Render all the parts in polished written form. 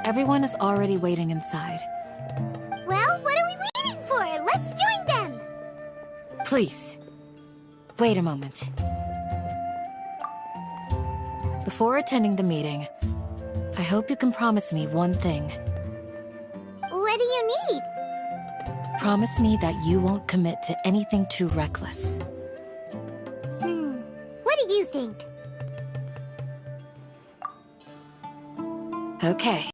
Everyone is already waiting inside. Well, what are we waiting for? Let's join them! Please, wait a moment. Before attending the meeting, I hope you can promise me one thing. What do you need? Promise me that you won't commit to anything too reckless. What do you think? Okay.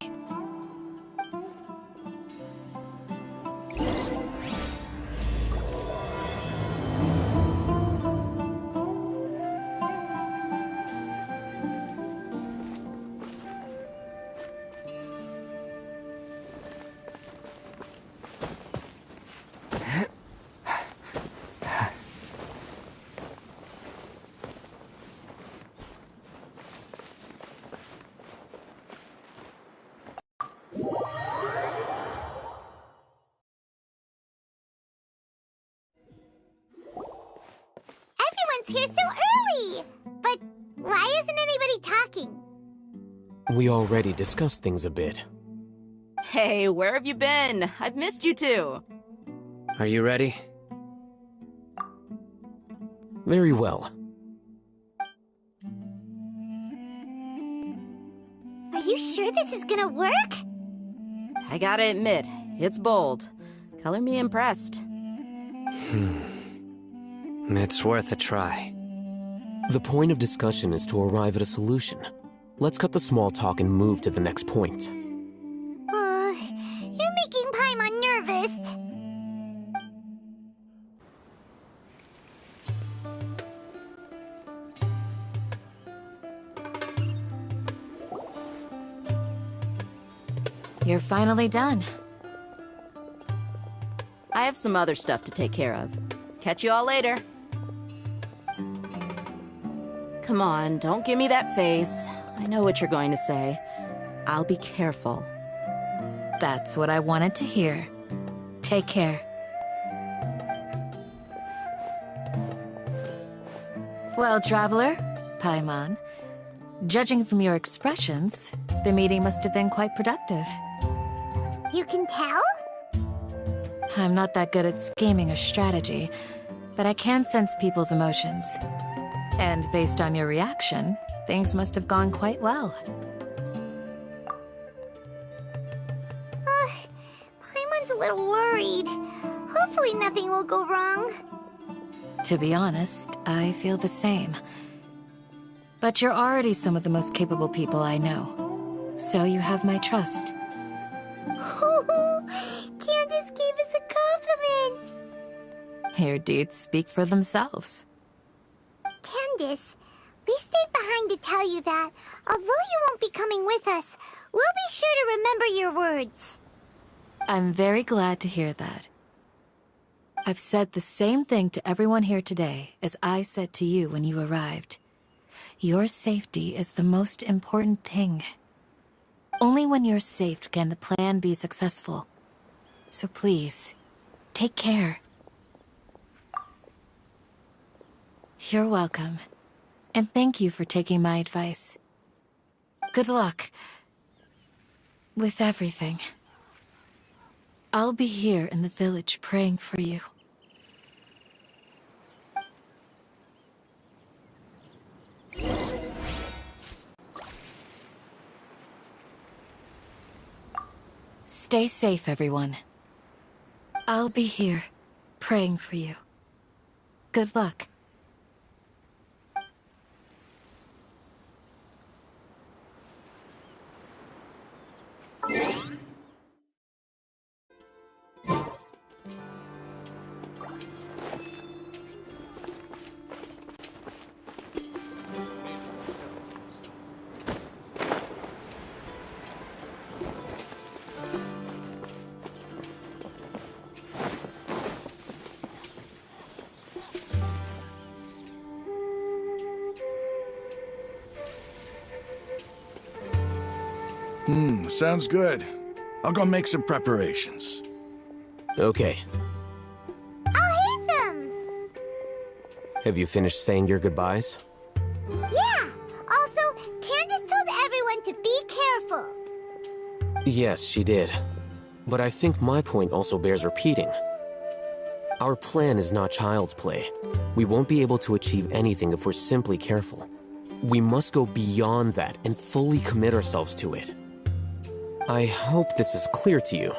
Everyone's here so early! But why isn't anybody talking? We already discussed things a bit. Hey, where have you been? I've missed you too. Are you ready? Very well. Are you sure this is gonna work? I gotta admit, it's bold. Color me impressed. It's worth a try. The point of discussion is to arrive at a solution. Let's cut the small talk and move to the next point. You're making Paimon nervous. You're finally done. I have some other stuff to take care of. Catch you all later. Come on, don't give me that face. I know what you're going to say. I'll be careful. That's what I wanted to hear. Take care. Well, traveler, Paimon, judging from your expressions, the meeting must have been quite productive. You can tell? I'm not that good at scheming or strategy, but I can sense people's emotions. And based on your reaction, things must have gone quite well. Paimon's a little worried. Hopefully nothing will go wrong. To be honest, I feel the same. But you're already some of the most capable people I know, so you have my trust. Candace gave us a compliment! Your deeds speak for themselves. Candace, we stayed behind to tell you that, although you won't be coming with us, we'll be sure to remember your words. I'm very glad to hear that. I've said the same thing to everyone here today as I said to you when you arrived. Your safety is the most important thing. Only when you're safe can the plan be successful. So please, take care. You're welcome. And thank you for taking my advice. Good luck with everything. I'll be here in the village praying for you. Stay safe, everyone. I'll be here, praying for you. Good luck. Sounds good. I'll go make some preparations. Okay. I'll hit them! Have you finished saying your goodbyes? Yeah! Also, Candace told everyone to be careful. Yes, she did. But I think my point also bears repeating. Our plan is not child's play. We won't be able to achieve anything if we're simply careful. We must go beyond that and fully commit ourselves to it. I hope this is clear to you.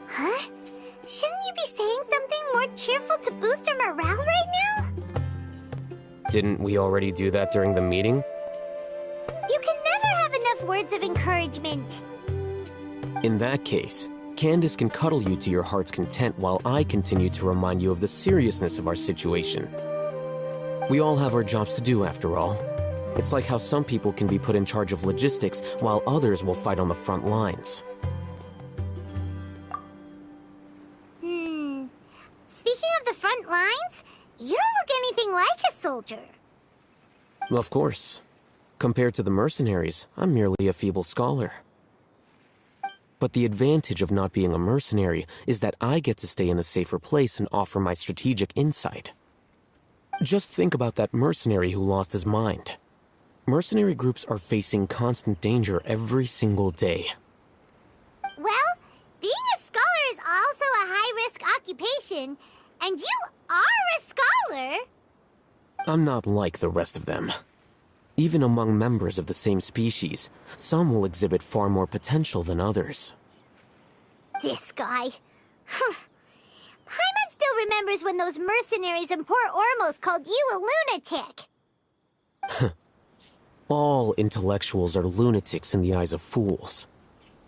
Huh? Shouldn't you be saying something more cheerful to boost our morale right now? Didn't we already do that during the meeting? You can never have enough words of encouragement. In that case, Candace can cuddle you to your heart's content while I continue to remind you of the seriousness of our situation. We all have our jobs to do, after all. It's like how some people can be put in charge of logistics while others will fight on the front lines. Speaking of the front lines, you don't look anything like a soldier. Of course. Compared to the mercenaries, I'm merely a feeble scholar. But the advantage of not being a mercenary is that I get to stay in a safer place and offer my strategic insight. Just think about that mercenary who lost his mind. Mercenary groups are facing constant danger every single day. Well, being a scholar is also a high-risk occupation, and you are a scholar. I'm not like the rest of them. Even among members of the same species, some will exhibit far more potential than others. This guy. Paimon still remembers when those mercenaries in Port Ormos called you a lunatic. All intellectuals are lunatics in the eyes of fools.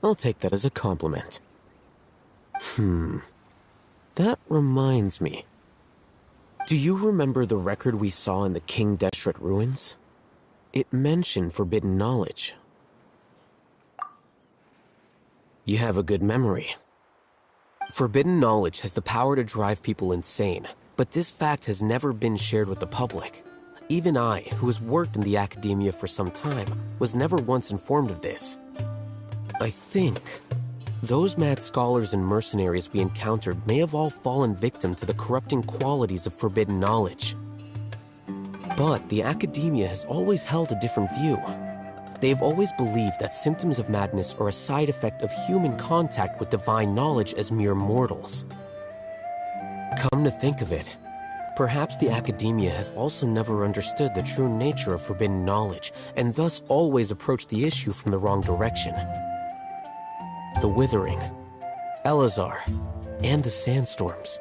I'll take that as a compliment. That reminds me. Do you remember the record we saw in the King Deshret ruins? It mentioned forbidden knowledge. You have a good memory. Forbidden knowledge has the power to drive people insane, but this fact has never been shared with the public. Even I, who has worked in the academia for some time, was never once informed of this. I think those mad scholars and mercenaries we encountered may have all fallen victim to the corrupting qualities of forbidden knowledge. But the academia has always held a different view. They have always believed that symptoms of madness are a side effect of human contact with divine knowledge as mere mortals. Come to think of it, perhaps the academia has also never understood the true nature of forbidden knowledge, and thus always approached the issue from the wrong direction. The Withering, Elazar, and the sandstorms.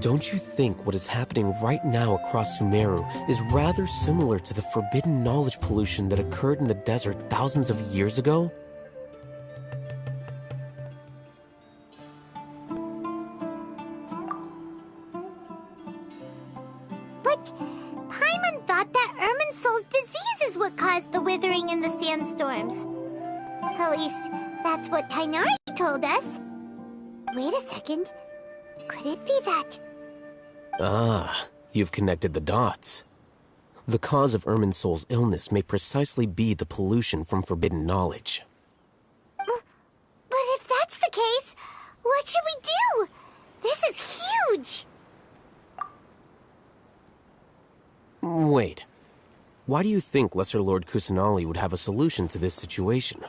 Don't you think what is happening right now across Sumeru is rather similar to the forbidden knowledge pollution that occurred in the desert thousands of years ago? But Paimon thought that Irminsul's disease is what caused the withering in the sandstorms. At least, that's what Tainari told us. Wait a second. Could it be that... Ah, you've connected the dots. The cause of Irminsul's illness may precisely be the pollution from forbidden knowledge. But if that's the case, what should we do? This is huge! Wait. Why do you think Lesser Lord Kusanali would have a solution to this situation?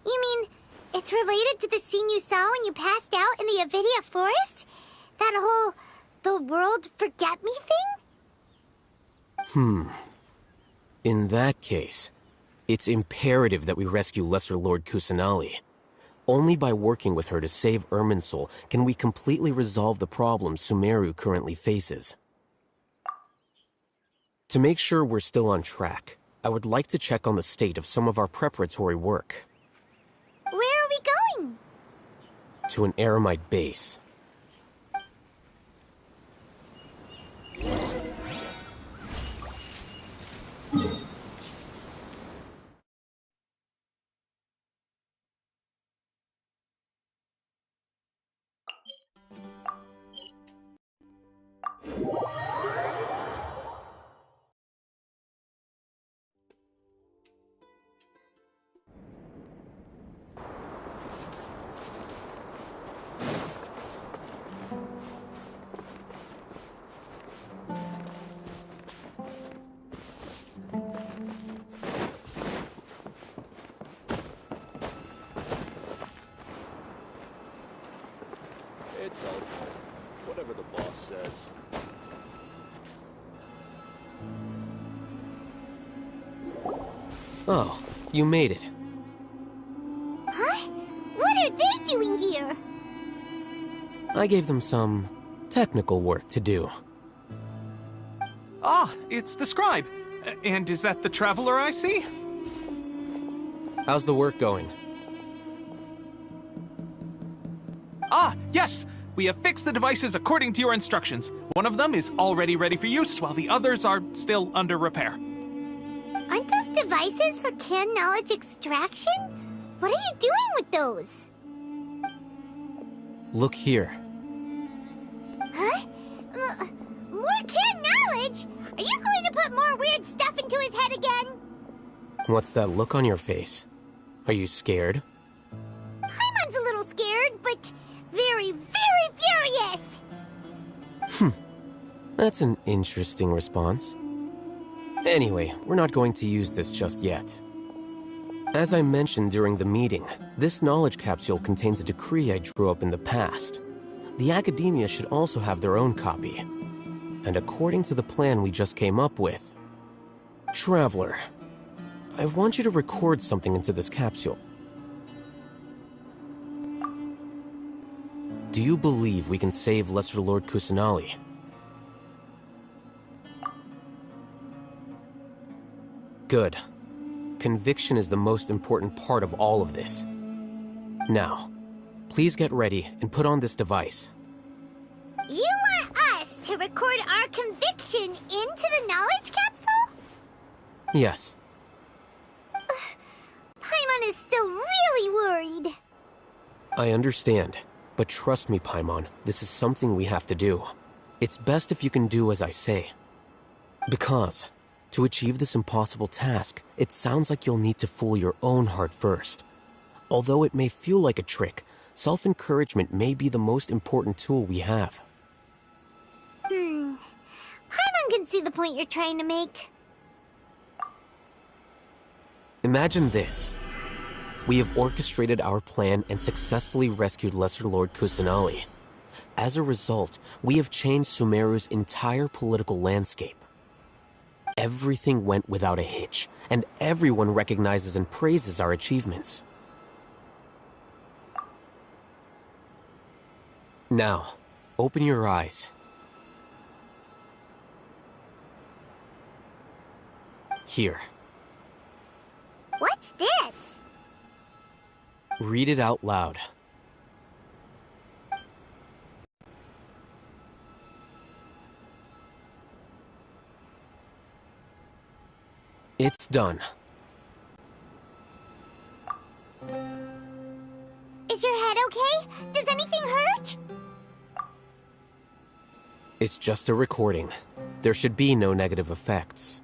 You mean, it's related to the scene you saw when you passed out in the Avidia forest? That whole, the world forget me thing? In that case, it's imperative that we rescue Lesser Lord Kusanali. Only by working with her to save Irminsul can we completely resolve the problems Sumeru currently faces. To make sure we're still on track, I would like to check on the state of some of our preparatory work. Where are we going? To an Eremite base. Oh, you made it. Huh? What are they doing here? I gave them some technical work to do. Ah, it's the scribe. And is that the traveler I see? How's the work going? Ah, yes! We have fixed the devices according to your instructions. One of them is already ready for use, while the others are still under repair. Aren't those devices for canned knowledge extraction? What are you doing with those? Look here. Huh? More canned knowledge? Are you going to put more weird stuff into his head again? What's that look on your face? Are you scared? Paimon's a little scared, but very, very furious! That's an interesting response. Anyway, we're not going to use this just yet. As I mentioned during the meeting, this knowledge capsule contains a decree I drew up in the past. The academia should also have their own copy. And according to the plan we just came up with... Traveler, I want you to record something into this capsule. Do you believe we can save Lesser Lord Kusanali? Good. Conviction is the most important part of all of this. Now, please get ready and put on this device. You want us to record our conviction into the knowledge capsule? Yes. Paimon is still really worried. I understand, but trust me, Paimon, this is something we have to do. It's best if you can do as I say. Because, to achieve this impossible task, it sounds like you'll need to fool your own heart first. Although it may feel like a trick, self-encouragement may be the most important tool we have. Paimon can see the point you're trying to make. Imagine this. We have orchestrated our plan and successfully rescued Lesser Lord Kusanali. As a result, we have changed Sumeru's entire political landscape. Everything went without a hitch, and everyone recognizes and praises our achievements. Now, open your eyes. Here. What's this? Read it out loud. It's done. Is your head okay? Does anything hurt? It's just a recording. There should be no negative effects.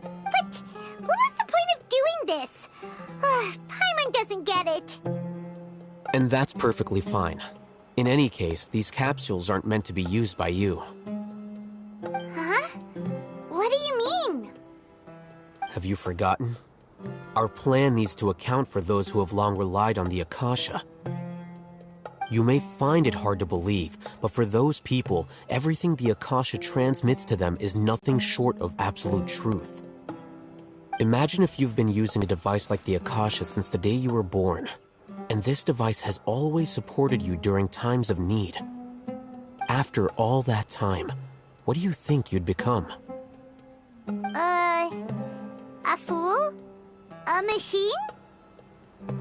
But what was the point of doing this? Paimon doesn't get it. And that's perfectly fine. In any case, these capsules aren't meant to be used by you. Huh? What do you mean? Have you forgotten? Our plan needs to account for those who have long relied on the Akasha. You may find it hard to believe, but for those people, everything the Akasha transmits to them is nothing short of absolute truth. Imagine if you've been using a device like the Akasha since the day you were born, and this device has always supported you during times of need. After all that time, what do you think you'd become? A fool? A machine?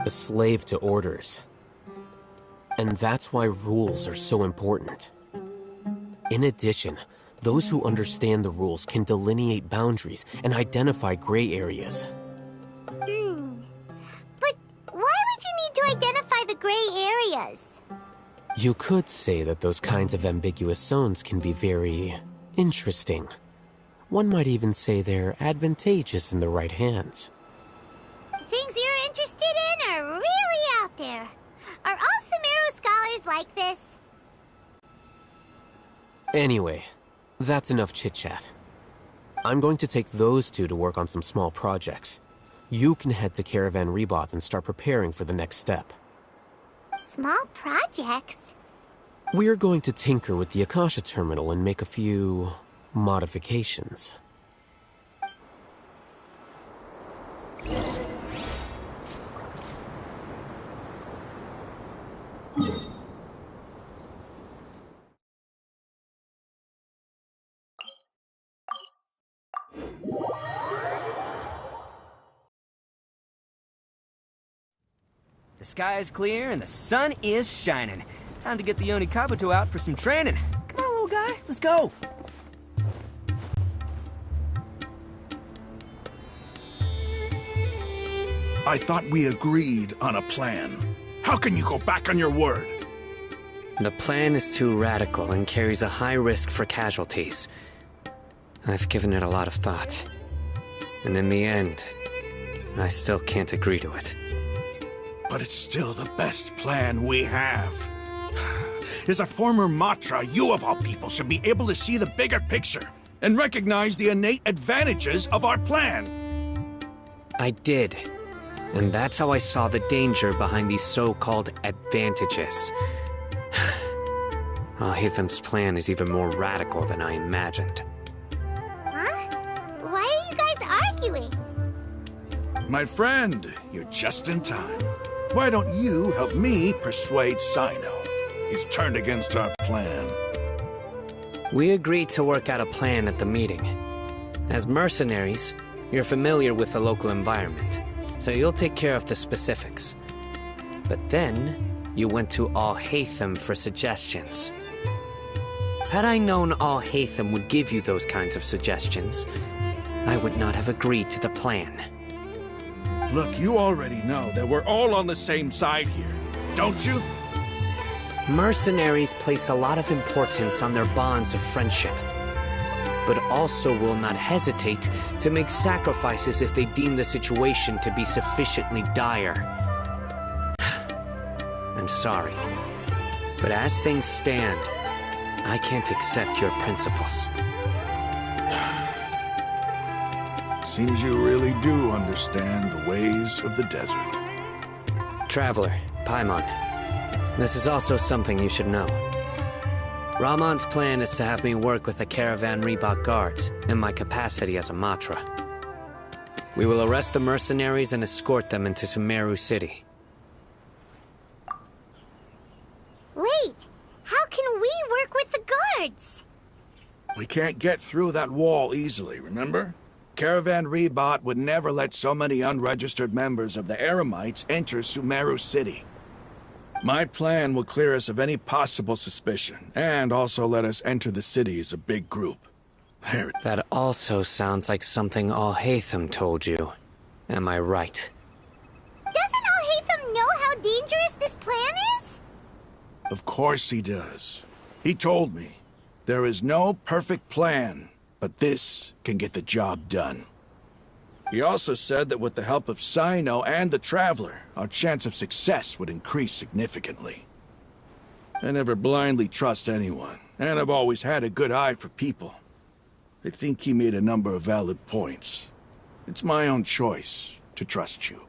A slave to orders. And that's why rules are so important. In addition, those who understand the rules can delineate boundaries and identify gray areas. But why would you need to identify the gray areas? You could say that those kinds of ambiguous zones can be very interesting. One might even say they're advantageous in the right hands. Things you're interested in are really out there. Are all Sumeru scholars like this? Anyway, that's enough chit-chat. I'm going to take those two to work on some small projects. You can head to Caravan Rebot and start preparing for the next step. Small projects? We're going to tinker with the Akasha terminal and make a few modifications. The sky is clear and the sun is shining. Time to get the Oni Kabuto out for some training. Come on, little guy, let's go. I thought we agreed on a plan. How can you go back on your word? The plan is too radical and carries a high risk for casualties. I've given it a lot of thought. And in the end, I still can't agree to it. But it's still the best plan we have. As a former Matra, you of all people should be able to see the bigger picture and recognize the innate advantages of our plan. I did. And that's how I saw the danger behind these so-called advantages. Alhaitham's plan is even more radical than I imagined. Huh? Why are you guys arguing? My friend, you're just in time. Why don't you help me persuade Sino? He's turned against our plan. We agreed to work out a plan at the meeting. As mercenaries, you're familiar with the local environment, so you'll take care of the specifics. But then, you went to Alhaitham for suggestions. Had I known Alhaitham would give you those kinds of suggestions, I would not have agreed to the plan. Look, you already know that we're all on the same side here, don't you? Mercenaries place a lot of importance on their bonds of friendship, but also will not hesitate to make sacrifices if they deem the situation to be sufficiently dire. I'm sorry, but as things stand, I can't accept your principles. Seems you really do understand the ways of the desert. Traveler, Paimon, this is also something you should know. Ramon's plan is to have me work with the Caravan Reebok guards in my capacity as a Matra. We will arrest the mercenaries and escort them into Sumeru City. Wait, how can we work with the guards? We can't get through that wall easily, remember? Caravan Reebok would never let so many unregistered members of the Eremites enter Sumeru City. My plan will clear us of any possible suspicion, and also let us enter the city as a big group. That also sounds like something Alhaitham told you. Am I right? Doesn't Alhaitham know how dangerous this plan is? Of course he does. He told me, there is no perfect plan, but this can get the job done. He also said that with the help of Sino and the Traveler, our chance of success would increase significantly. I never blindly trust anyone, and I've always had a good eye for people. I think he made a number of valid points. It's my own choice to trust you.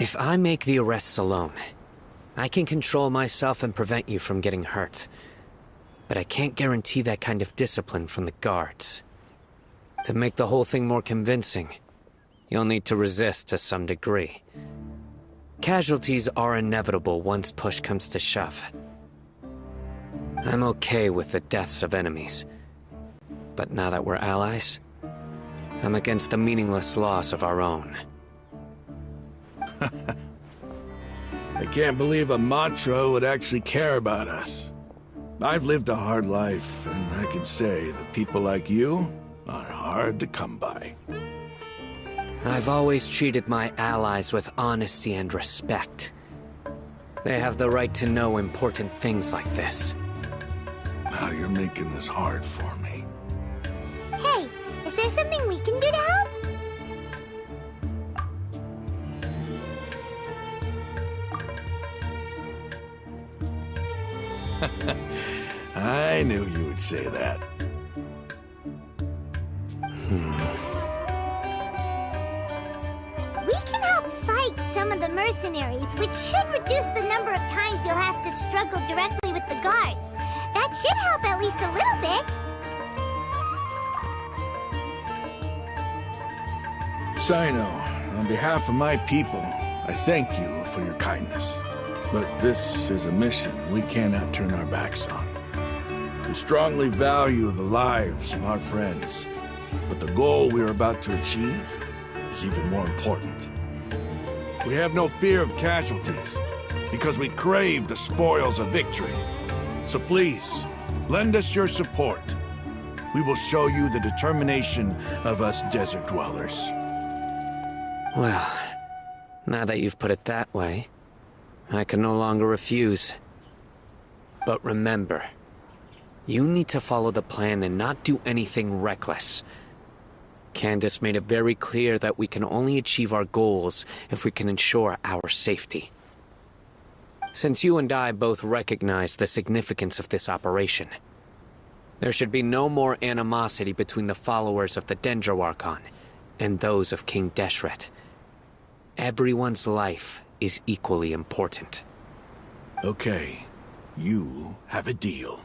If I make the arrests alone, I can control myself and prevent you from getting hurt. But I can't guarantee that kind of discipline from the guards. To make the whole thing more convincing, you'll need to resist to some degree. Casualties are inevitable once push comes to shove. I'm okay with the deaths of enemies. But now that we're allies, I'm against the meaningless loss of our own. I can't believe a Matra would actually care about us. I've lived a hard life, and I can say that people like you are hard to come by. I've always treated my allies with honesty and respect. They have the right to know important things like this. Now you're making this hard for me. Hey, is there something we can do to help? I knew you would say that. We can help fight some of the mercenaries, which should reduce the number of times you'll have to struggle directly with the guards. That should help at least a little bit. Sino, on behalf of my people, I thank you for your kindness. But this is a mission we cannot turn our backs on. We strongly value the lives of our friends. But the goal we're about to achieve is even more important. We have no fear of casualties, because we crave the spoils of victory. So please, lend us your support. We will show you the determination of us desert dwellers. Well, now that you've put it that way, I can no longer refuse. But remember, you need to follow the plan and not do anything reckless. Candace made it very clear that we can only achieve our goals if we can ensure our safety. Since you and I both recognize the significance of this operation, there should be no more animosity between the followers of the Dendro Archon and those of King Deshret. Everyone's life is equally important. Okay, you have a deal.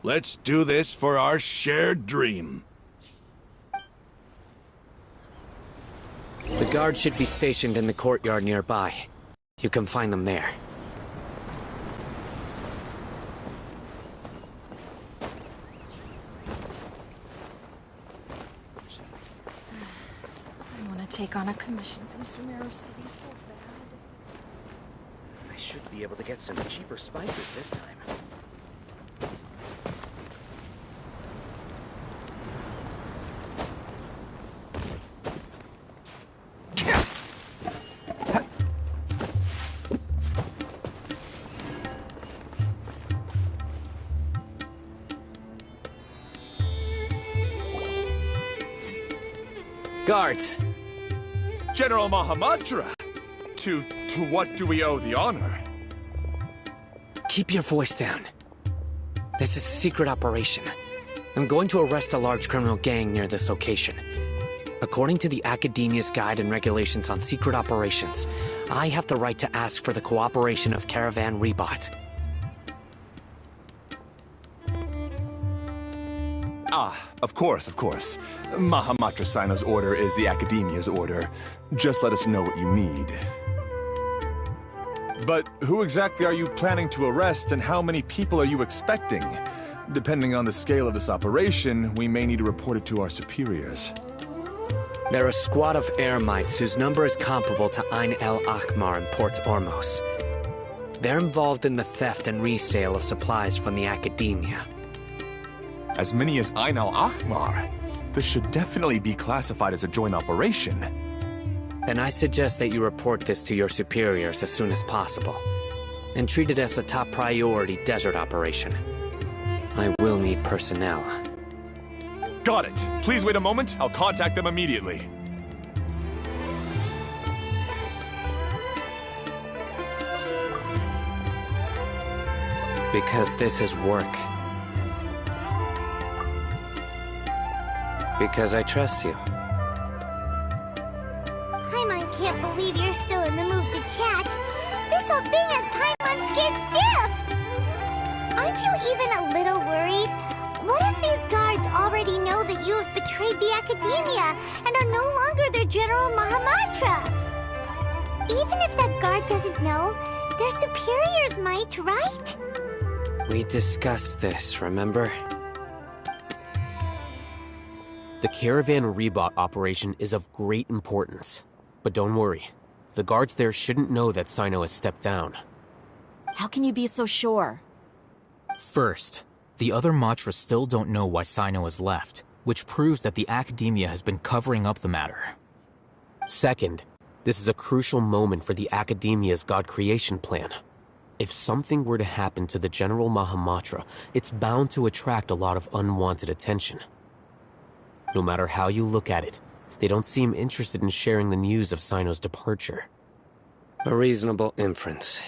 Let's do this for our shared dream. The guards should be stationed in the courtyard nearby. You can find them there. I want to take on a commission from Sumeru City so bad. I should be able to get some cheaper spices this time. Guards! General Mahamatra! To what do we owe the honor? Keep your voice down. This is a secret operation. I'm going to arrest a large criminal gang near this location. According to the Academia's Guide and Regulations on Secret Operations, I have the right to ask for the cooperation of Caravan Rebot. Ah, of course. Mahamatra Sino's order is the Academia's order. Just let us know what you need. But who exactly are you planning to arrest, and how many people are you expecting? Depending on the scale of this operation, we may need to report it to our superiors. They're a squad of Eremites whose number is comparable to Ain El Akhmar in Port Ormos. They're involved in the theft and resale of supplies from the Academia. As many as Ain Al Akhmar? This should definitely be classified as a joint operation. Then I suggest that you report this to your superiors as soon as possible, and treat it as a top priority desert operation. I will need personnel. Got it. Please wait a moment. I'll contact them immediately. Because this is work. Because I trust you. Paimon can't believe you're still in the mood to chat. This whole thing has Paimon scared stiff! Aren't you even a little worried? What if these guards already know that you have betrayed the Academia and are no longer their General Mahamatra? Even if that guard doesn't know, their superiors might, right? We discussed this, remember? The Caravan Rebot operation is of great importance. But don't worry, the guards there shouldn't know that Sino has stepped down. How can you be so sure? First, the other Matra still don't know why Sino has left, which proves that the Academia has been covering up the matter. Second, this is a crucial moment for the Academia's God creation plan. If something were to happen to the General Mahamatra, it's bound to attract a lot of unwanted attention. No matter how you look at it, they don't seem interested in sharing the news of Sino's departure. A reasonable inference.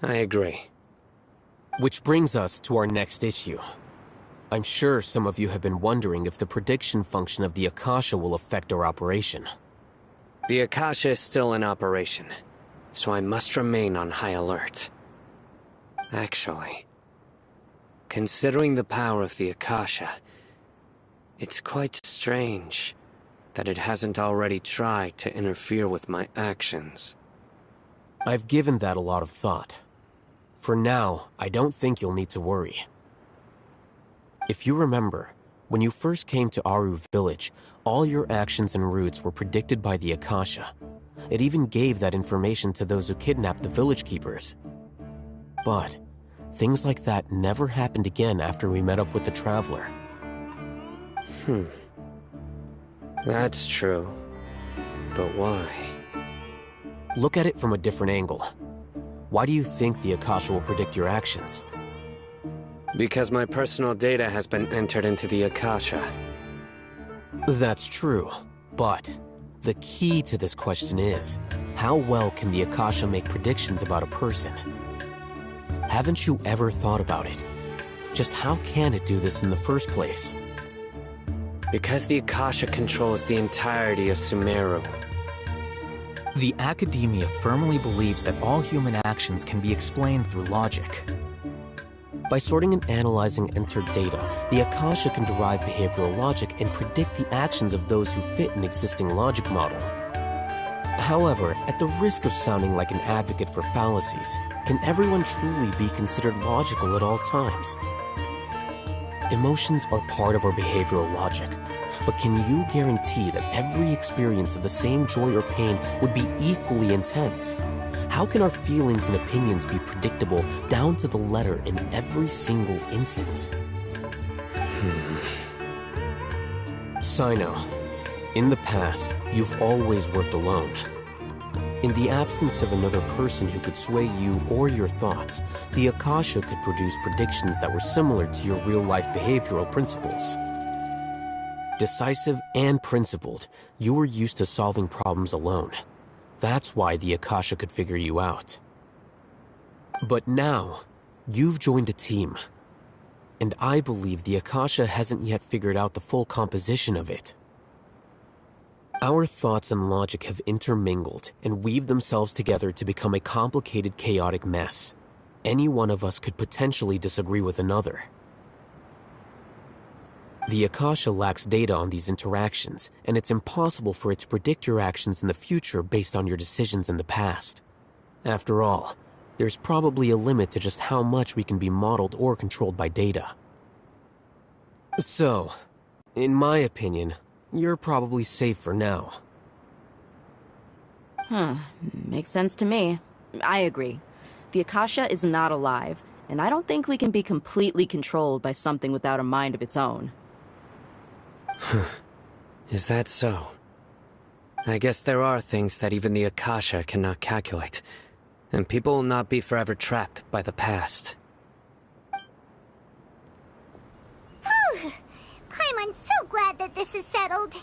I agree. Which brings us to our next issue. I'm sure some of you have been wondering if the prediction function of the Akasha will affect our operation. The Akasha is still in operation, so I must remain on high alert. Actually, considering the power of the Akasha, it's quite strange that it hasn't already tried to interfere with my actions. I've given that a lot of thought. For now, I don't think you'll need to worry. If you remember, when you first came to Aru village, all your actions and routes were predicted by the Akasha. It even gave that information to those who kidnapped the village keepers. But things like that never happened again after we met up with the Traveler. That's true. But why? Look at it from a different angle. Why do you think the Akasha will predict your actions? Because my personal data has been entered into the Akasha. That's true, but the key to this question is, how well can the Akasha make predictions about a person? Haven't you ever thought about it? Just how can it do this in the first place? Because the Akasha controls the entirety of Sumeru. The Academia firmly believes that all human actions can be explained through logic. By sorting and analyzing entered data, the Akasha can derive behavioral logic and predict the actions of those who fit an existing logic model. However, at the risk of sounding like an advocate for fallacies, can everyone truly be considered logical at all times? Emotions are part of our behavioral logic, but can you guarantee that every experience of the same joy or pain would be equally intense? How can our feelings and opinions be predictable down to the letter in every single instance? Sino, in the past, you've always worked alone. In the absence of another person who could sway you or your thoughts, the Akasha could produce predictions that were similar to your real-life behavioral principles. Decisive and principled, you were used to solving problems alone. That's why the Akasha could figure you out. But now, you've joined a team. And I believe the Akasha hasn't yet figured out the full composition of it. Our thoughts and logic have intermingled and weaved themselves together to become a complicated, chaotic mess. Any one of us could potentially disagree with another. The Akasha lacks data on these interactions, and it's impossible for it to predict your actions in the future based on your decisions in the past. After all, there's probably a limit to just how much we can be modeled or controlled by data. So, in my opinion, you're probably safe for now. Makes sense to me. I agree. The Akasha is not alive, and I don't think we can be completely controlled by something without a mind of its own. Is that so? I guess there are things that even the Akasha cannot calculate, and people will not be forever trapped by the past. Whew! I'm so glad that this is settled.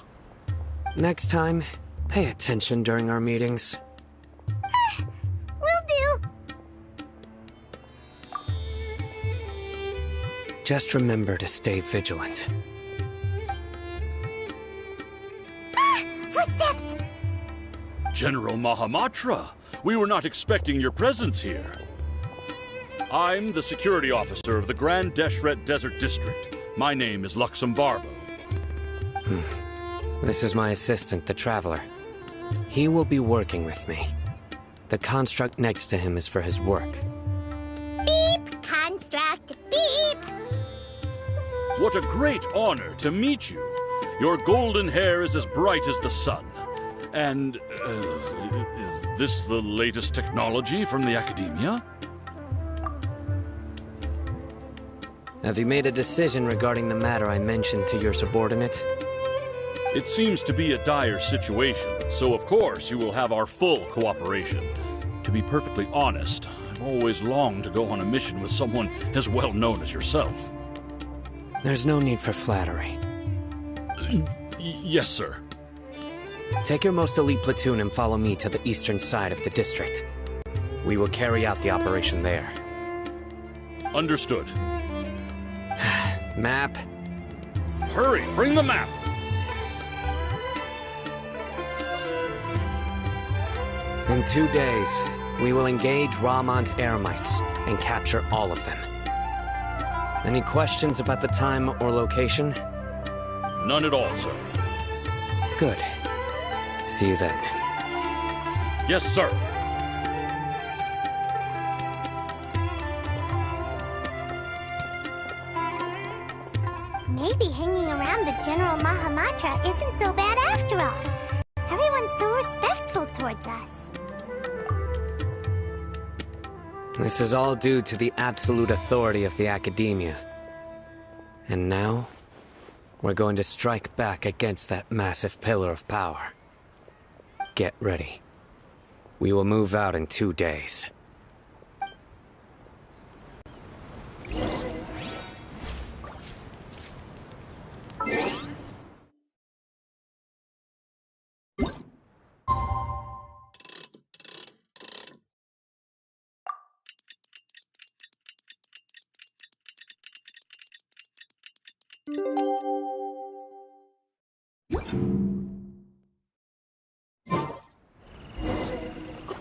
Next time, pay attention during our meetings. Will do. Just remember to stay vigilant. Footsteps! General Mahamatra, we were not expecting your presence here. I'm the security officer of the Grand Deshret Desert District. My name is Luxembarbo. This is my assistant, the Traveler. He will be working with me. The construct next to him is for his work. Beep! Construct! Beep! What a great honor to meet you. Your golden hair is as bright as the sun. And, is this the latest technology from the Academia? Have you made a decision regarding the matter I mentioned to your subordinate? It seems to be a dire situation, so of course you will have our full cooperation. To be perfectly honest, I've always longed to go on a mission with someone as well known as yourself. There's no need for flattery. Yes, sir. Take your most elite platoon and follow me to the eastern side of the district. We will carry out the operation there. Understood. Map. Hurry, bring the map! In 2 days, we will engage Rahman's Eremites and capture all of them. Any questions about the time or location? None at all, sir. Good. See you then. Yes, sir. Maybe hanging around Matra isn't so bad after all. Everyone's so respectful towards us. This is all due to the absolute authority of the Academia. And now, we're going to strike back against that massive pillar of power. Get ready. We will move out in 2 days. It's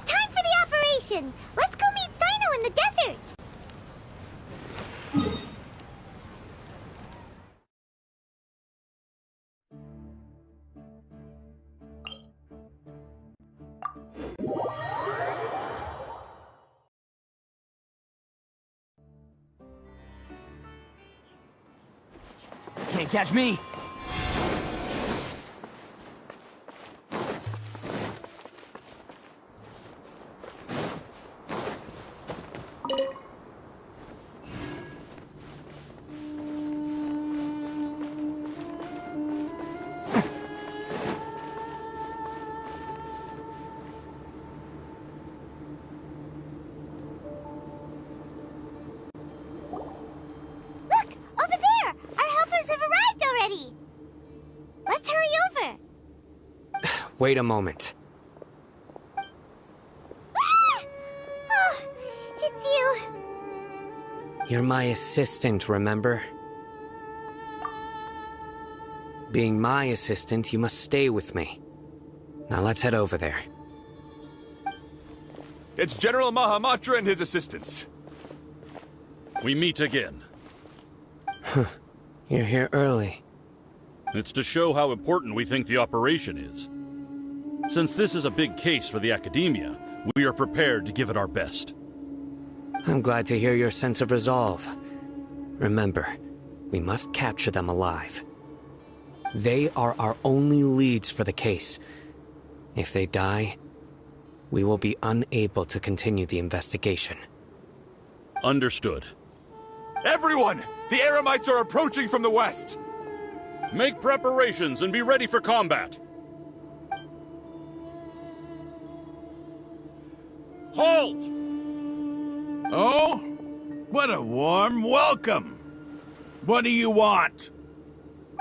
time for the operation! Let's go meet Sino in the desert! Can't catch me! Wait a moment. Ah! Oh, it's you. You're my assistant, remember? Being my assistant, you must stay with me. Now let's head over there. It's General Mahamatra and his assistants. We meet again. You're here early. It's to show how important we think the operation is. Since this is a big case for the Academia, we are prepared to give it our best. I'm glad to hear your sense of resolve. Remember, we must capture them alive. They are our only leads for the case. If they die, we will be unable to continue the investigation. Understood. Everyone! The Eremites are approaching from the west! Make preparations and be ready for combat. Halt! Oh? What a warm welcome! What do you want?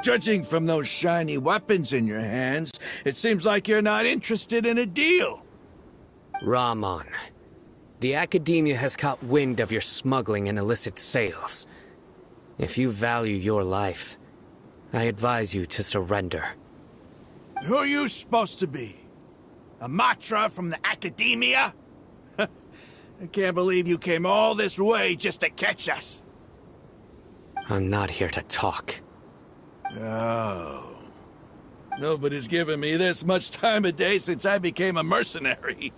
Judging from those shiny weapons in your hands, it seems like you're not interested in a deal. Rahman, the Academia has caught wind of your smuggling and illicit sales. If you value your life, I advise you to surrender. Who are you supposed to be? A Matra from the Academia? I can't believe you came all this way just to catch us. I'm not here to talk. Oh. Nobody's given me this much time of day since I became a mercenary.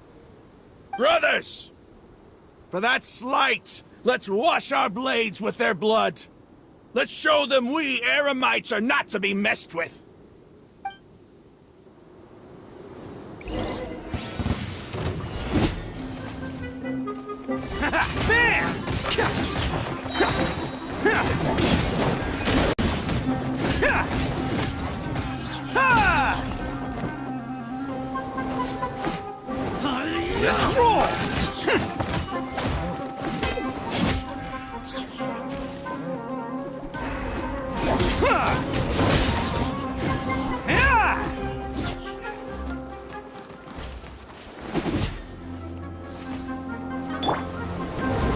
Brothers! For that slight, let's wash our blades with their blood. Let's show them we Eremites are not to be messed with. Let's roll!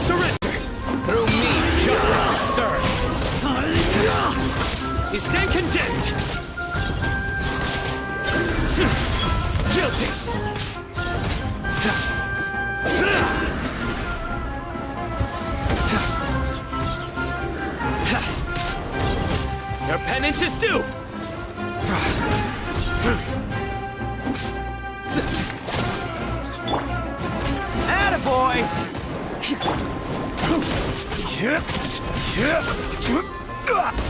Surrender! Through me, justice is served! You stand condemned! Guilty! Your penance is due! Attaboy!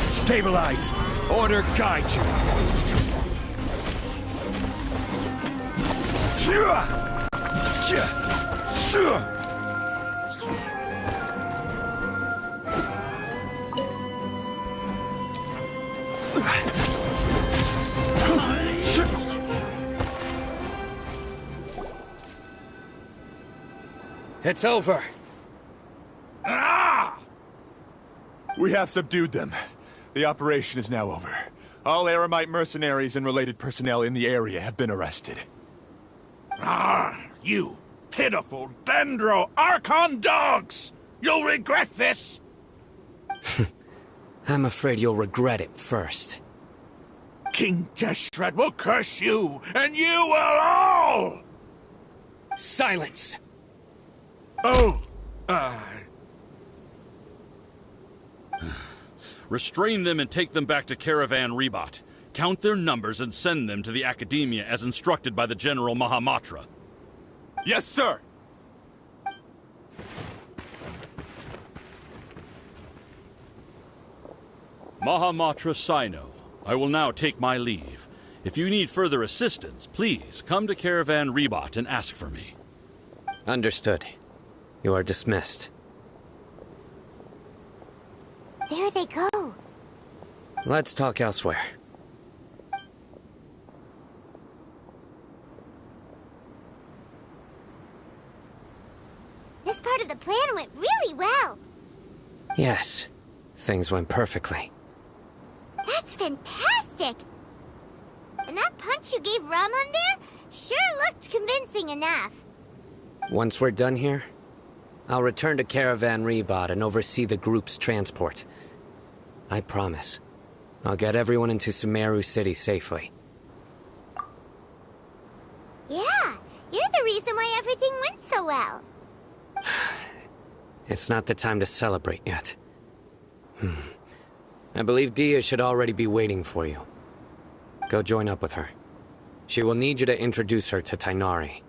Stabilize! Order guide you. It's over. We have subdued them. The operation is now over. All Eremite mercenaries and related personnel in the area have been arrested. You pitiful Dendro Archon dogs! You'll regret this! I'm afraid you'll regret it first. King Deshret will curse you, and you will all! Silence! Oh, Restrain them and take them back to Caravan Rebot. Count their numbers and send them to the Academia as instructed by the General Mahamatra. Yes, sir! Mahamatra Sino, I will now take my leave. If you need further assistance, please come to Caravan Rebot and ask for me. Understood. You are dismissed. There they go. Let's talk elsewhere. This part of the plan went really well. Yes, things went perfectly. That's fantastic! And that punch you gave Ramon there sure looked convincing enough. Once we're done here, I'll return to Caravan Rebot and oversee the group's transport. I promise. I'll get everyone into Sumeru City safely. Yeah, you're the reason why everything went so well. It's not the time to celebrate yet. I believe Dia should already be waiting for you. Go join up with her. She will need you to introduce her to Tighnari.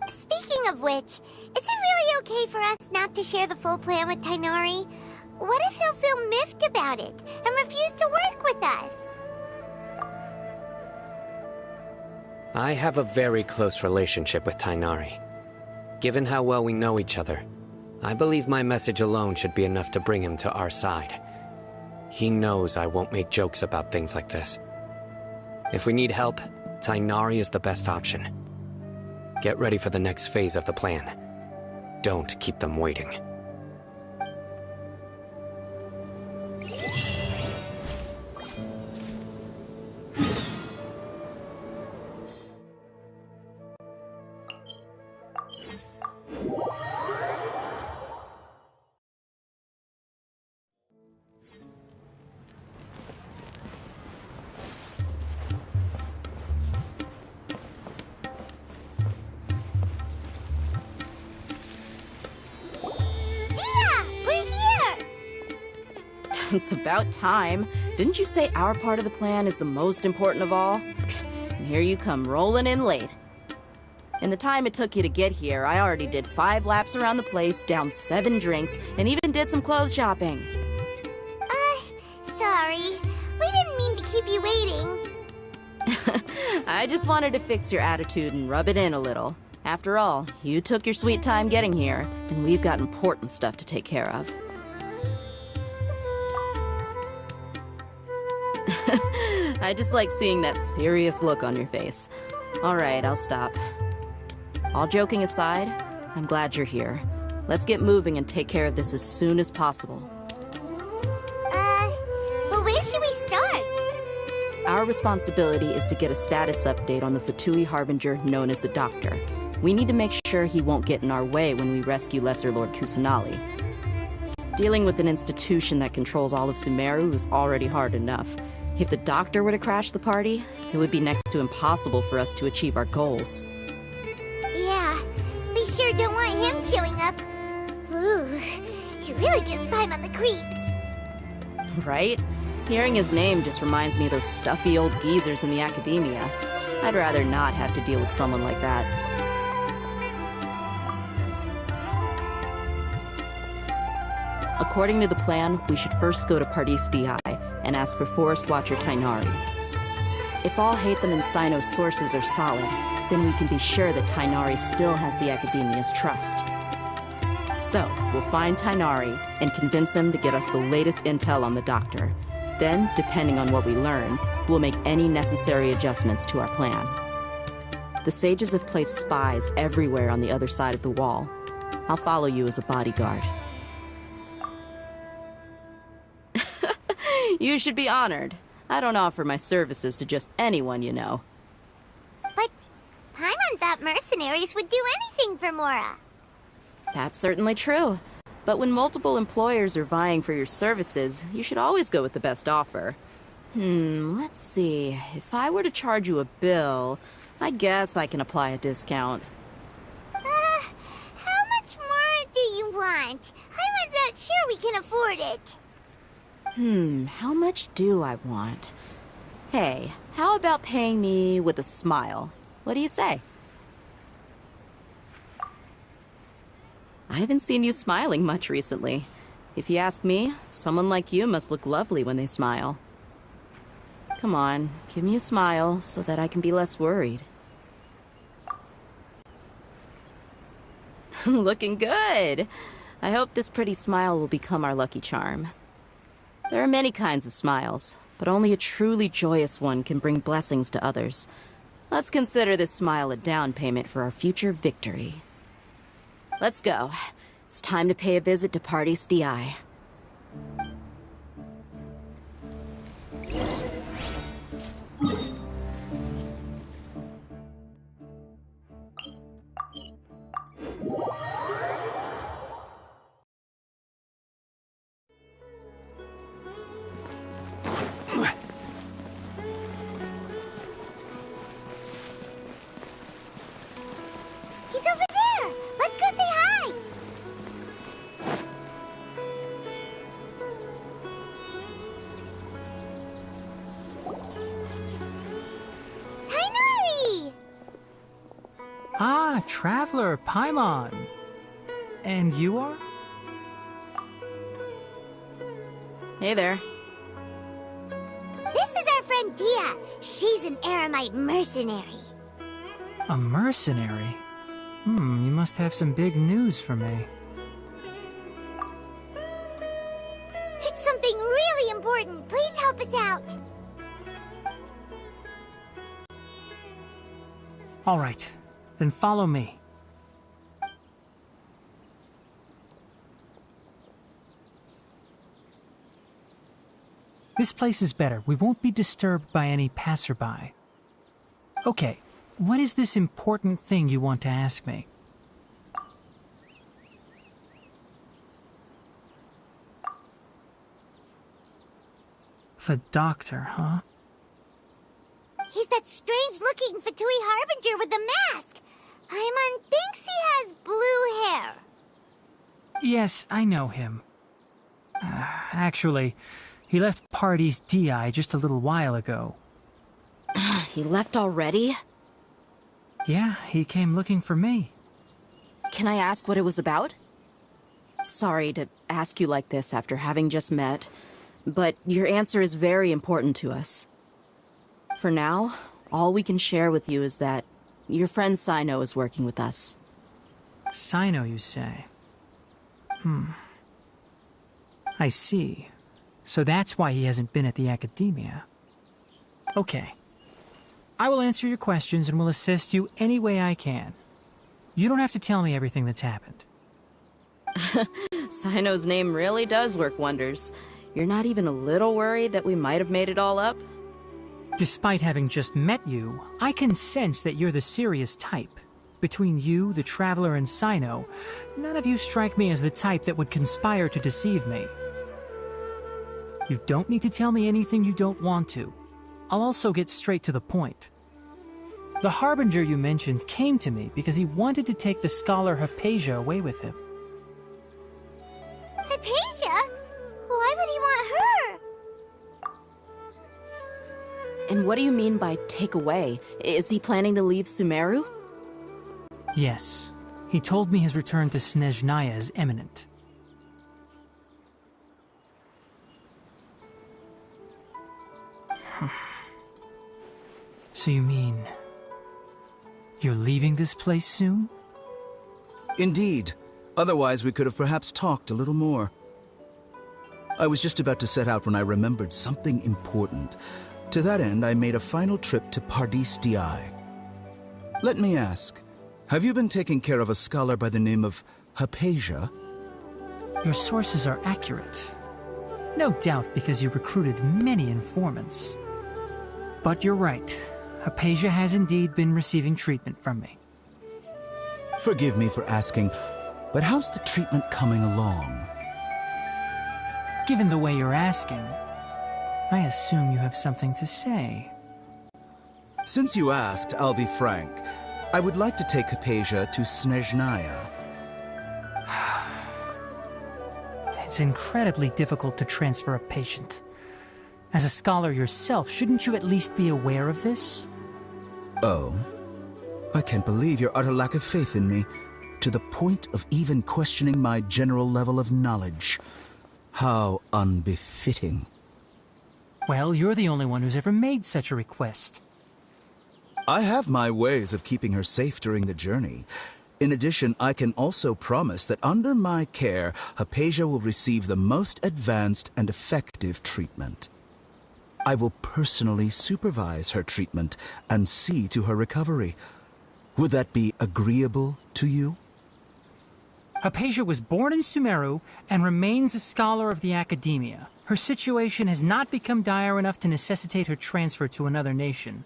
Speaking of which, is it really okay for us not to share the full plan with Tighnari? What if he'll feel miffed about it and refuse to work with us? I have a very close relationship with Tighnari. Given how well we know each other, I believe my message alone should be enough to bring him to our side. He knows I won't make jokes about things like this. If we need help, Tighnari is the best option. Get ready for the next phase of the plan. Don't keep them waiting. It's about time. Didn't you say our part of the plan is the most important of all? And here you come rolling in late. In the time it took you to get here, I already did 5 laps around the place, downed 7 drinks, and even did some clothes shopping. Sorry. We didn't mean to keep you waiting. I just wanted to fix your attitude and rub it in a little. After all, you took your sweet time getting here, and we've got important stuff to take care of. I just like seeing that serious look on your face. Alright, I'll stop. All joking aside, I'm glad you're here. Let's get moving and take care of this as soon as possible. But where should we start? Our responsibility is to get a status update on the Fatui Harbinger known as the Doctor. We need to make sure he won't get in our way when we rescue Lesser Lord Kusanali. Dealing with an institution that controls all of Sumeru is already hard enough. If the Doctor were to crash the party, it would be next to impossible for us to achieve our goals. Yeah, we sure don't want him showing up. Ooh, he really gives Paimon the creeps. Right? Hearing his name just reminds me of those stuffy old geezers in the Academia. I'd rather not have to deal with someone like that. According to the plan, we should first go to Pardis Di, and ask for Forest Watcher Tighnari. If all Hatham and Sino's sources are solid, then we can be sure that Tighnari still has the Academia's trust. So, we'll find Tighnari and convince him to get us the latest intel on the Doctor. Then, depending on what we learn, we'll make any necessary adjustments to our plan. The sages have placed spies everywhere on the other side of the wall. I'll follow you as a bodyguard. You should be honored. I don't offer my services to just anyone you know. But Paimon thought mercenaries would do anything for Mora. That's certainly true. But when multiple employers are vying for your services, you should always go with the best offer. Let's see. If I were to charge you a bill, I guess I can apply a discount. How much more do you want? I was not sure we can afford it. How much do I want? Hey, how about paying me with a smile? What do you say? I haven't seen you smiling much recently. If you ask me, someone like you must look lovely when they smile. Come on, give me a smile so that I can be less worried. Looking good! I hope this pretty smile will become our lucky charm. There are many kinds of smiles, but only a truly joyous one can bring blessings to others. Let's consider this smile a down payment for our future victory. Let's go. It's time to pay a visit to Party's DI. Traveler, Paimon. And you are? Hey there. This is our friend Dia. She's an Aramite mercenary. A mercenary? You must have some big news for me. It's something really important. Please help us out. All right, then follow me. This place is better. We won't be disturbed by any passerby. Okay, what is this important thing you want to ask me? The Doctor, huh? He's that strange-looking Fatui Harbinger with the mask. Paimon thinks he has blue hair. Yes, I know him. Actually, he left Party's DI just a little while ago. He left already? Yeah, he came looking for me. Can I ask what it was about? Sorry to ask you like this after having just met, but your answer is very important to us. For now, all we can share with you is that your friend Sino is working with us. Sino, you say? I see. So that's why he hasn't been at the Academia. Okay. I will answer your questions and will assist you any way I can. You don't have to tell me everything that's happened. Sino's name really does work wonders. You're not even a little worried that we might have made it all up? Despite having just met you, I can sense that you're the serious type. Between you, the Traveler, and Sino, none of you strike me as the type that would conspire to deceive me. You don't need to tell me anything you don't want to. I'll also get straight to the point. The Harbinger you mentioned came to me because he wanted to take the scholar Hypatia away with him. Hypatia? Why would he want her? And what do you mean by take away? Is he planning to leave Sumeru? Yes. He told me his return to Snezhnaya is imminent. So you mean... you're leaving this place soon? Indeed. Otherwise, we could have perhaps talked a little more. I was just about to set out when I remembered something important. To that end, I made a final trip to Pardis Di. Let me ask, have you been taking care of a scholar by the name of Hypatia? Your sources are accurate. No doubt because you recruited many informants. But you're right. Hypatia has indeed been receiving treatment from me. Forgive me for asking, but how's the treatment coming along? Given the way you're asking, I assume you have something to say. Since you asked, I'll be frank. I would like to take Hypatia to Snezhnaya. It's incredibly difficult to transfer a patient. As a scholar yourself, shouldn't you at least be aware of this? Oh? I can't believe your utter lack of faith in me, to the point of even questioning my general level of knowledge. How unbefitting. Well, you're the only one who's ever made such a request. I have my ways of keeping her safe during the journey. In addition, I can also promise that under my care, Hypatia will receive the most advanced and effective treatment. I will personally supervise her treatment and see to her recovery. Would that be agreeable to you? Hypatia was born in Sumeru and remains a scholar of the Academia. Her situation has not become dire enough to necessitate her transfer to another nation.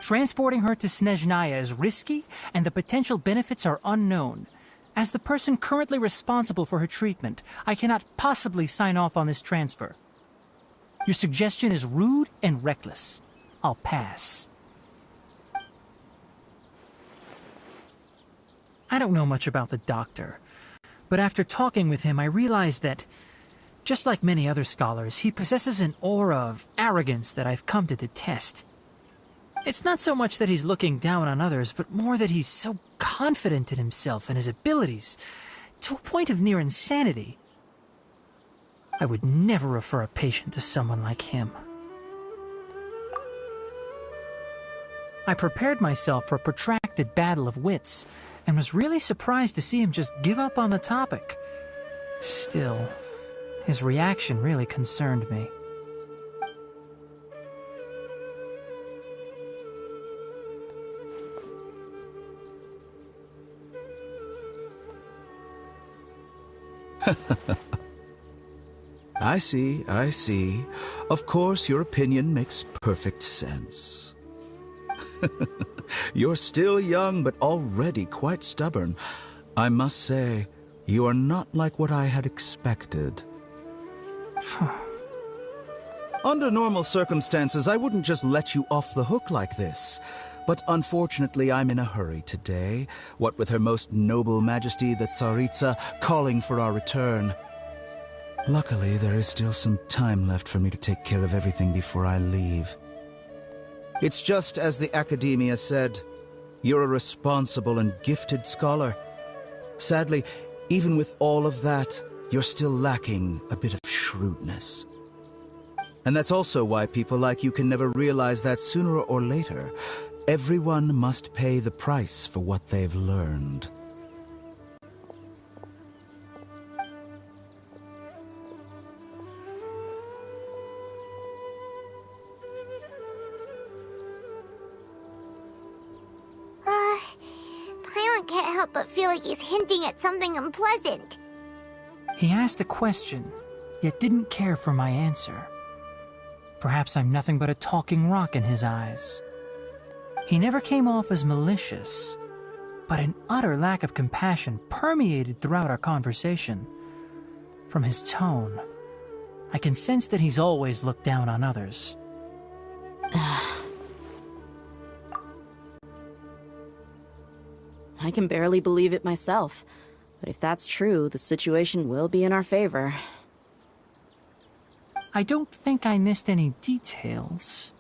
Transporting her to Snezhnaya is risky, and the potential benefits are unknown. As the person currently responsible for her treatment, I cannot possibly sign off on this transfer. Your suggestion is rude and reckless. I'll pass. I don't know much about the doctor, but after talking with him, I realized that, just like many other scholars, he possesses an aura of arrogance that I've come to detest. It's not so much that he's looking down on others, but more that he's so confident in himself and his abilities, to a point of near insanity. I would never refer a patient to someone like him. I prepared myself for a protracted battle of wits, and was really surprised to see him just give up on the topic. Still, his reaction really concerned me. I see. Of course, your opinion makes perfect sense. You're still young, but already quite stubborn. I must say, you are not like what I had expected. Under normal circumstances, I wouldn't just let you off the hook like this. But unfortunately, I'm in a hurry today, what with Her Most Noble Majesty the Tsaritsa calling for our return. Luckily, there is still some time left for me to take care of everything before I leave. It's just as the Academia said, you're a responsible and gifted scholar. Sadly, even with all of that, you're still lacking a bit of shrewdness. And that's also why people like you can never realize that sooner or later, everyone must pay the price for what they've learned. Paimon can't help but feel like he's hinting at something unpleasant. He asked a question, yet didn't care for my answer. Perhaps I'm nothing but a talking rock in his eyes. He never came off as malicious, but an utter lack of compassion permeated throughout our conversation. From his tone, I can sense that he's always looked down on others. I can barely believe it myself, but if that's true, the situation will be in our favor. I don't think I missed any details.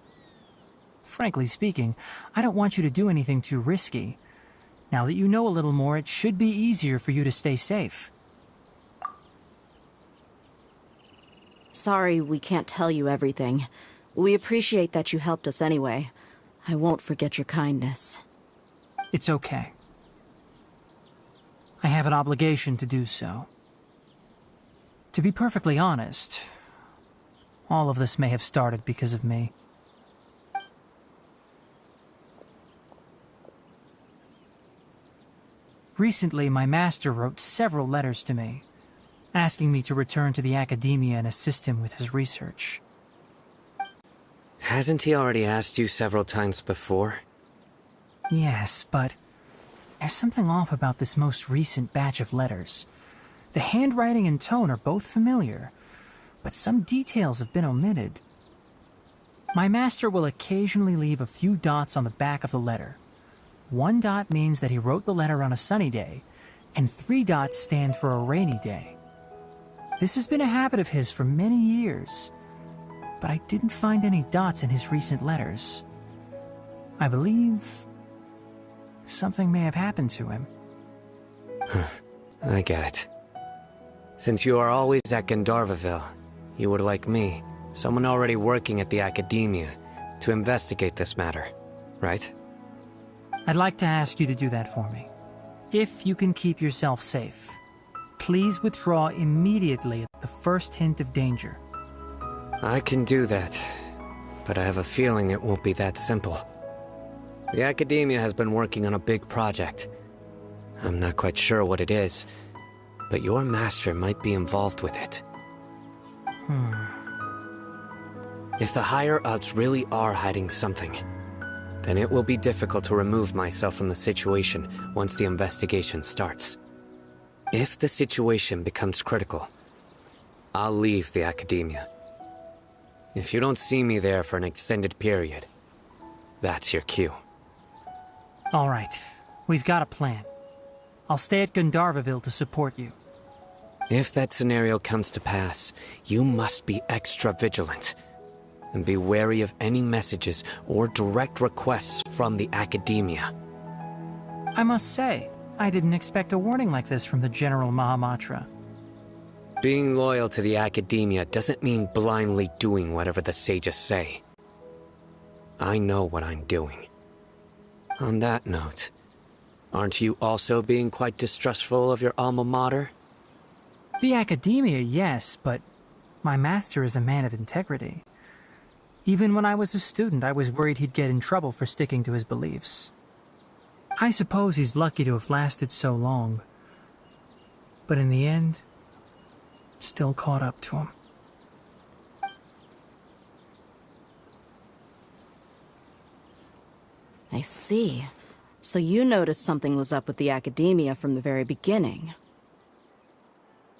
Frankly speaking, I don't want you to do anything too risky. Now that you know a little more, it should be easier for you to stay safe. Sorry we can't tell you everything, We appreciate that you helped us anyway. I won't forget your kindness. It's okay. I have an obligation to do so. To be perfectly honest, all of this may have started because of me. Recently, my master wrote several letters to me, asking me to return to the academia and assist him with his research. Hasn't he already asked you several times before? Yes, but there's something off about this most recent batch of letters. The handwriting and tone are both familiar, but some details have been omitted. My master will occasionally leave a few dots on the back of the letter. 1 dot means that he wrote the letter on a sunny day, and 3 dots stand for a rainy day. This has been a habit of his for many years, but I didn't find any dots in his recent letters. I believe something may have happened to him. I get it. Since you are always at Gandharvaville, you would like me, someone already working at the academia, to investigate this matter, right? I'd like to ask you to do that for me. If you can keep yourself safe, please withdraw immediately at the first hint of danger. I can do that, but I have a feeling it won't be that simple. The academia has been working on a big project. I'm not quite sure what it is, but your master might be involved with it. If the higher-ups really are hiding something, then it will be difficult to remove myself from the situation once the investigation starts. If the situation becomes critical, I'll leave the academia. If you don't see me there for an extended period, that's your cue. All right, we've got a plan. I'll stay at Gandharvaville to support you. If that scenario comes to pass, you must be extra vigilant. And be wary of any messages or direct requests from the academia. I must say, I didn't expect a warning like this from the General Mahamatra. Being loyal to the academia doesn't mean blindly doing whatever the sages say. I know what I'm doing. On that note, aren't you also being quite distrustful of your alma mater? The academia, yes, but my master is a man of integrity. Even when I was a student, I was worried he'd get in trouble for sticking to his beliefs. I suppose he's lucky to have lasted so long. But in the end, it still caught up to him. I see. So you noticed something was up with the academia from the very beginning.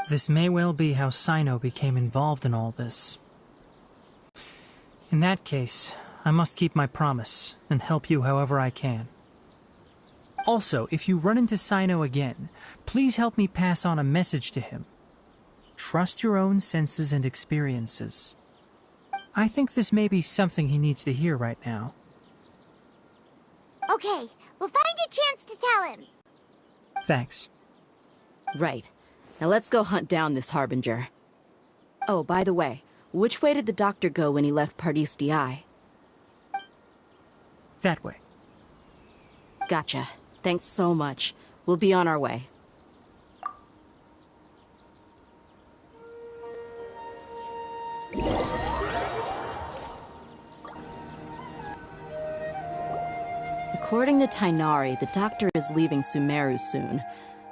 This may well be how Sino became involved in all this. In that case, I must keep my promise and help you however I can. Also, if you run into Sino again, please help me pass on a message to him. Trust your own senses and experiences. I think this may be something he needs to hear right now. Okay, we'll find a chance to tell him. Thanks. Right. Now let's go hunt down this Harbinger. Oh, by the way, which way did the doctor go when he left Pardis Di? That way. Gotcha. Thanks so much. We'll be on our way. According to Tainari, the doctor is leaving Sumeru soon.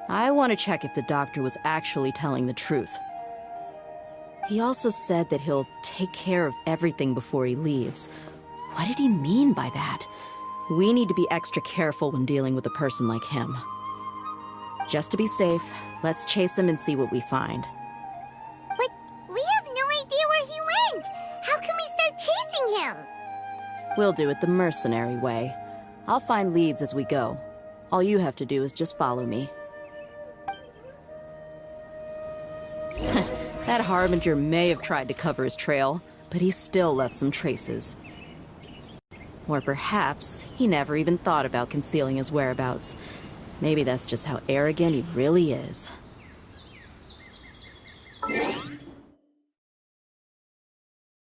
I want to check if the doctor was actually telling the truth. He also said that he'll take care of everything before he leaves. What did he mean by that? We need to be extra careful when dealing with a person like him. Just to be safe, let's chase him and see what we find. But we have no idea where he went! How can we start chasing him? We'll do it the mercenary way. I'll find leads as we go. All you have to do is just follow me. That Harbinger may have tried to cover his trail, but he still left some traces. Or perhaps he never even thought about concealing his whereabouts. Maybe that's just how arrogant he really is.